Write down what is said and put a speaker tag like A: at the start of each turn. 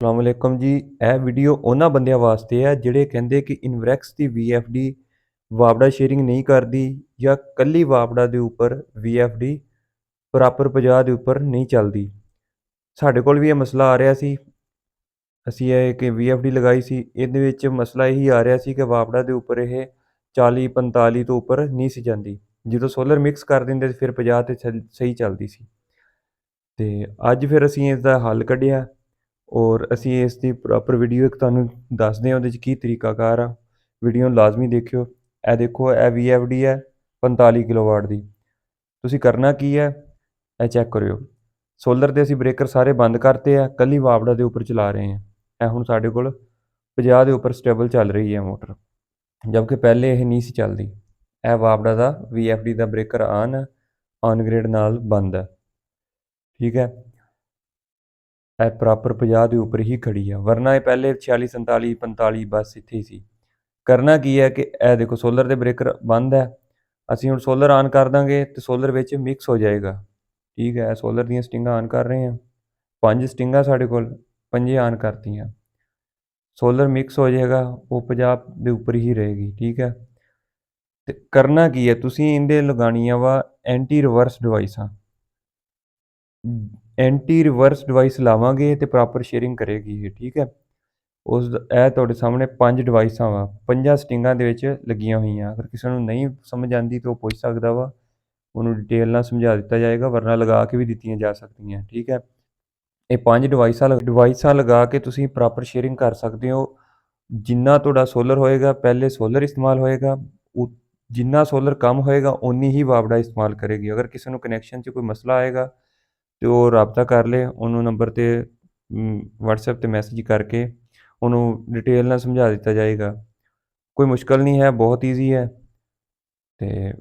A: ਅਸਲਾਮੁਅਲੈਕੁਮ ਜੀ। ਇਹ ਵੀਡੀਓ ਉਹਨਾਂ ਬੰਦਿਆਂ ਵਾਸਤੇ ਹੈ ਜਿਹੜੇ ਕਹਿੰਦੇ ਕਿ ਇਨਵਰੈਕਸ ਦੀ VFD ਵਾਪਡਾ ਸ਼ੇਅਰਿੰਗ ਨਹੀਂ ਕਰਦੀ ਜਾਂ ਕੱਲੀ ਵਾਪਡਾ ਦੇ ਉੱਪਰ VFD ਪ੍ਰੋਪਰ 50 ਦੇ ਉੱਪਰ ਨਹੀਂ ਚੱਲਦੀ। ਸਾਡੇ ਕੋਲ ਵੀ ਇਹ ਮਸਲਾ ਆ ਰਿਹਾ ਸੀ। ਅਸੀਂ ਇਹ ਕਿ VFD ਲਗਾਈ ਸੀ, ਇਹਦੇ ਵਿੱਚ ਮਸਲਾ ਇਹੀ ਆ ਰਿਹਾ ਸੀ ਕਿ ਵਾਪਡਾ ਦੇ ਉੱਪਰ ਇਹ 40-45 ਤੋਂ ਉੱਪਰ ਨਹੀਂ ਸੀ ਜਾਂਦੀ। ਜਦੋਂ ਸੋਲਰ ਮਿਕਸ ਕਰ ਦਿੰਦੇ ਫਿਰ 50 ਤੇ ਸਹੀ ਚੱਲਦੀ ਸੀ। ਤੇ ਅੱਜ ਫਿਰ ਅਸੀਂ ਇਸ ਦਾ ਹੱਲ ਕੱਢਿਆ ਔਰ ਅਸੀਂ ਇਸ ਦੀ ਪ੍ਰੋਪਰ ਵੀਡੀਓ ਇੱਕ ਤੁਹਾਨੂੰ ਦੱਸਦੇ ਹਾਂ ਉਹਦੇ 'ਚ ਕੀ ਤਰੀਕਾਕਾਰ ਆ। ਵੀਡੀਓ ਨੂੰ ਲਾਜ਼ਮੀ ਦੇਖਿਓ। ਇਹ ਦੇਖੋ, ਇਹ VFD ਹੈ 45 ਕਿਲੋਵਾਟ ਦੀ। ਤੁਸੀਂ ਕਰਨਾ ਕੀ ਹੈ, ਇਹ ਚੈੱਕ ਕਰਿਓ। ਸੋਲਰ ਦੇ ਅਸੀਂ ਬ੍ਰੇਕਰ ਸਾਰੇ ਬੰਦ ਕਰਤੇ ਆ, ਕੱਲੀ ਵਾਪਡਾ ਦੇ ਉੱਪਰ ਚਲਾ ਰਹੇ ਹਾਂ। ਇਹ ਹੁਣ ਸਾਡੇ ਕੋਲ 50 ਦੇ ਉੱਪਰ ਸਟੇਬਲ ਚੱਲ ਰਹੀ ਹੈ ਮੋਟਰ, ਜਦਕਿ ਪਹਿਲੇ ਇਹ ਨਹੀਂ ਸੀ ਚੱਲਦੀ। ਇਹ ਵਾਪਡਾ ਦਾ VFD the breaker on grid ਨਾਲ ਬੰਦ ਹੈ, ਠੀਕ ਹੈ। ਇਹ ਪ੍ਰੋਪਰ 50 ਦੇ ਉੱਪਰ ਹੀ ਖੜੀ ਆ, ਵਰਨਾ ਇਹ ਪਹਿਲੇ 46 47 45 ਬਸ ਇੱਥੇ ਹੀ ਸੀ। ਕਰਨਾ ਕੀ ਹੈ ਕਿ ਇਹ ਦੇਖੋ ਸੋਲਰ ਦੇ ਬ੍ਰੇਕਰ ਬੰਦ ਹੈ। ਅਸੀਂ ਹੁਣ ਸੋਲਰ ਆਨ ਕਰ ਦਾਂਗੇ ਤੇ ਸੋਲਰ ਵਿੱਚ ਮਿਕਸ ਹੋ ਜਾਏਗਾ, ਠੀਕ ਹੈ। ਸੋਲਰ ਦੀਆਂ ਸਟਿੰਗਾਂ ਆਨ ਕਰ ਰਹੇ ਹਾਂ, 5 ਸਟਿੰਗਾਂ ਸਾਡੇ ਕੋਲ, 5 ਆਨ ਕਰਤੀਆਂ। ਸੋਲਰ ਮਿਕਸ ਹੋ ਜਾਏਗਾ, ਉਹ 50 ਦੇ ਉੱਪਰ ਹੀ ਰਹੇਗੀ, ਠੀਕ ਹੈ। ਤੇ ਕਰਨਾ ਕੀ ਹੈ, ਤੁਸੀਂ ਇਹਦੇ ਲਗਾਉਣੀਆਂ ਵਾ ਐਂਟੀ ਰਿਵਰਸ ਡਿਵਾਈਸਾਂ। ਐਂਟੀ ਰਿਵਰਸ ਡਿਵਾਈਸ ਲਾਵਾਂਗੇ ਤੇ ਪ੍ਰੋਪਰ ਸ਼ੇਅਰਿੰਗ ਕਰੇਗੀ ਇਹ, ਠੀਕ ਹੈ। ਇਹ ਤੁਹਾਡੇ ਸਾਹਮਣੇ 5 ਡਿਵਾਈਸਾਂ ਵਾ, 5 ਸਟਿੰਗਾਂ ਦੇ ਵਿੱਚ ਲੱਗੀਆਂ ਹੋਈਆਂ। ਅਗਰ ਕਿਸੇ ਨੂੰ ਨਹੀਂ ਸਮਝ ਆਉਂਦੀ ਤਾਂ ਉਹ ਪੁੱਛ ਸਕਦਾ ਵਾ, ਉਹਨੂੰ ਡਿਟੇਲ ਨਾਲ ਸਮਝਾ ਦਿੱਤਾ ਜਾਏਗਾ, ਵਰਨਾ ਲਗਾ ਕੇ ਵੀ ਦਿੱਤੀਆਂ ਜਾ ਸਕਦੀਆਂ, ਠੀਕ ਹੈ। ਇਹ 5 ਡਿਵਾਈਸਾਂ ਲਗਾ ਕੇ ਤੁਸੀਂ ਪ੍ਰੋਪਰ ਸ਼ੇਅਰਿੰਗ ਕਰ ਸਕਦੇ ਹੋ। ਜਿੰਨਾ ਤੁਹਾਡਾ ਸੋਲਰ ਹੋਏਗਾ ਪਹਿਲੇ ਸੋਲਰ ਇਸਤੇਮਾਲ ਹੋਏਗਾ, ਜਿੰਨਾ ਸੋਲਰ ਕੰਮ ਹੋਏਗਾ ਓਨੀ ਹੀ ਵਾਪਡਾ ਇਸਤੇਮਾਲ ਕਰੇਗੀ। ਅਗਰ ਕਿਸੇ ਨੂੰ ਕਨੈਕਸ਼ਨ 'ਚ ਕੋਈ ਮਸਲਾ ਆਏਗਾ ਤੇ ਉਹ ਰਾਬਤਾ ਕਰ ਲੇ, ਉਹਨੂੰ ਨੰਬਰ 'ਤੇ WhatsApp 'ਤੇ ਮੈਸੇਜ ਕਰਕੇ ਉਹਨੂੰ ਡਿਟੇਲ ਨਾਲ ਸਮਝਾ ਦਿੱਤਾ ਜਾਏਗਾ। ਕੋਈ ਮੁਸ਼ਕਲ ਨਹੀਂ ਹੈ, ਬਹੁਤ ਈਜ਼ੀ ਹੈ। ਤੇ